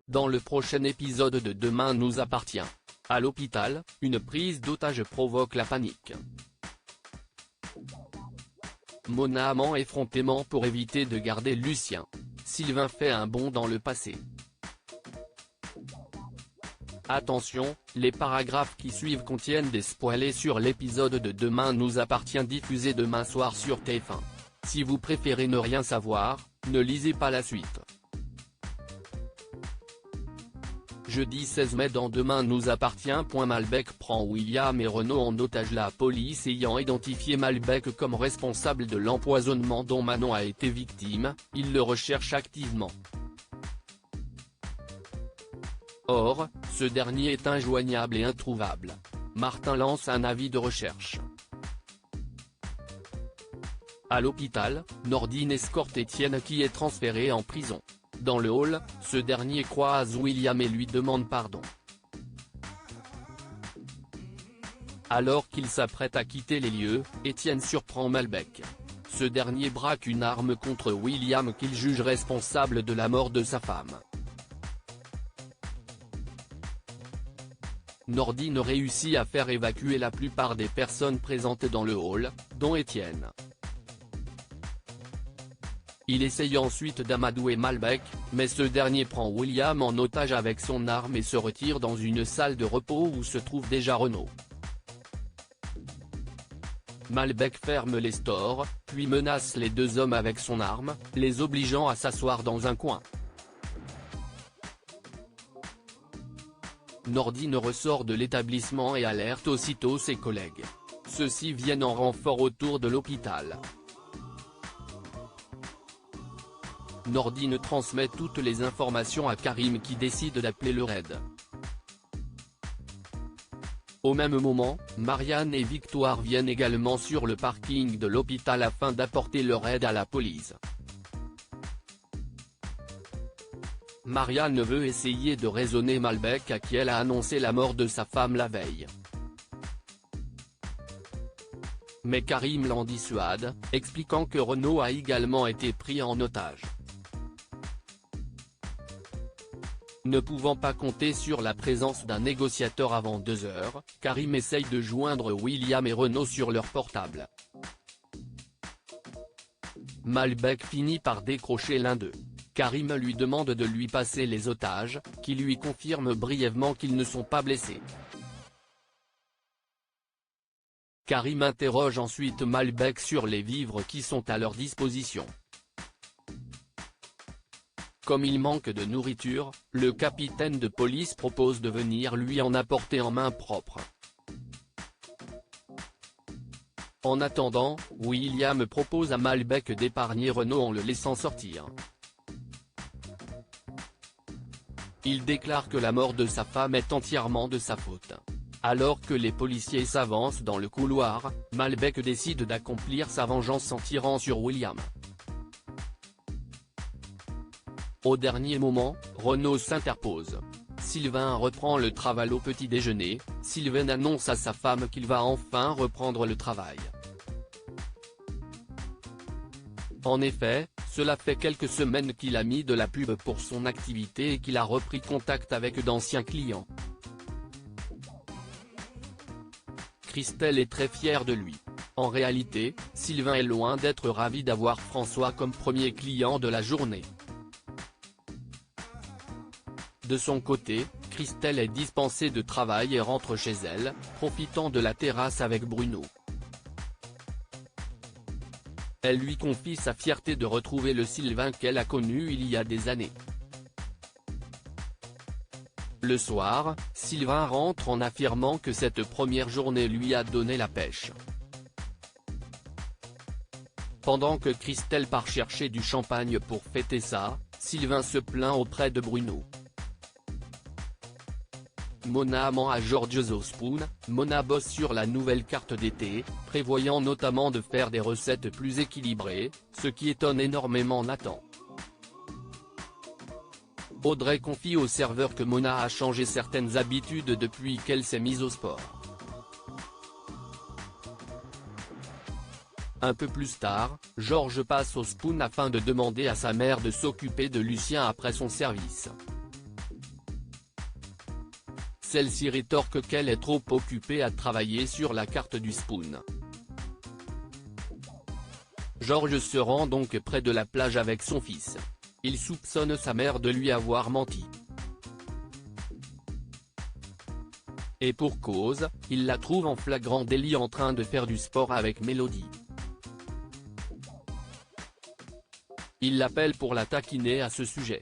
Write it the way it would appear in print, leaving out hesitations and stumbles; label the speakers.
Speaker 1: Dans le prochain épisode de Demain nous appartient. À l'hôpital, une prise d'otage provoque la panique. Mona ment effrontément pour éviter de garder Lucien. Sylvain fait un bond dans le passé. Attention, les paragraphes qui suivent contiennent des spoilers sur l'épisode de Demain nous appartient diffusé demain soir sur TF1. Si vous préférez ne rien savoir, ne lisez pas la suite. Jeudi 16 mai dans Demain nous appartient. Malbec prend William et Renaud en otage. La police ayant identifié Malbec comme responsable de l'empoisonnement dont Manon a été victime, il le recherche activement. Or, ce dernier est injoignable et introuvable. Martin lance un avis de recherche. À l'hôpital, Nordine escorte Étienne qui est transféré en prison. Dans le hall, ce dernier croise William et lui demande pardon. Alors qu'il s'apprête à quitter les lieux, Étienne surprend Malbec. Ce dernier braque une arme contre William qu'il juge responsable de la mort de sa femme. Nordine réussit à faire évacuer la plupart des personnes présentes dans le hall, dont Étienne. Il essaye ensuite d'amadouer Malbec, mais ce dernier prend William en otage avec son arme et se retire dans une salle de repos où se trouve déjà Renaud. Malbec ferme les stores, puis menace les deux hommes avec son arme, les obligeant à s'asseoir dans un coin. Nordine ressort de l'établissement et alerte aussitôt ses collègues. Ceux-ci viennent en renfort autour de l'hôpital. Nordine transmet toutes les informations à Karim qui décide d'appeler le raid. Au même moment, Marianne et Victoire viennent également sur le parking de l'hôpital afin d'apporter leur aide à la police. Marianne veut essayer de raisonner Malbec à qui elle a annoncé la mort de sa femme la veille. Mais Karim l'en dissuade, expliquant que Renaud a également été pris en otage. Ne pouvant pas compter sur la présence d'un négociateur avant 2 heures, Karim essaye de joindre William et Renaud sur leur portable. Malbec finit par décrocher l'un d'eux. Karim lui demande de lui passer les otages, qui lui confirme brièvement qu'ils ne sont pas blessés. Karim interroge ensuite Malbec sur les vivres qui sont à leur disposition. Comme il manque de nourriture, le capitaine de police propose de venir lui en apporter en main propre. En attendant, William propose à Malbec d'épargner Renaud en le laissant sortir. Il déclare que la mort de sa femme est entièrement de sa faute. Alors que les policiers s'avancent dans le couloir, Malbec décide d'accomplir sa vengeance en tirant sur William. Au dernier moment, Renaud s'interpose. Sylvain reprend le travail au petit déjeuner. Sylvain annonce à sa femme qu'il va enfin reprendre le travail. En effet, cela fait quelques semaines qu'il a mis de la pub pour son activité et qu'il a repris contact avec d'anciens clients. Christelle est très fière de lui. En réalité, Sylvain est loin d'être ravi d'avoir François comme premier client de la journée. De son côté, Christelle est dispensée de travail et rentre chez elle, profitant de la terrasse avec Bruno. Elle lui confie sa fierté de retrouver le Sylvain qu'elle a connu il y a des années. Le soir, Sylvain rentre en affirmant que cette première journée lui a donné la pêche. Pendant que Christelle part chercher du champagne pour fêter ça, Sylvain se plaint auprès de Bruno. Mona ment à George Spoon. Mona bosse sur la nouvelle carte d'été, prévoyant notamment de faire des recettes plus équilibrées, ce qui étonne énormément Nathan. Audrey confie au serveur que Mona a changé certaines habitudes depuis qu'elle s'est mise au sport. Un peu plus tard, George passe au Spoon afin de demander à sa mère de s'occuper de Lucien après son service. Celle-ci rétorque qu'elle est trop occupée à travailler sur la carte du Spoon. Georges se rend donc près de la plage avec son fils. Il soupçonne sa mère de lui avoir menti. Et pour cause, il la trouve en flagrant délit en train de faire du sport avec Mélodie. Il l'appelle pour la taquiner à ce sujet.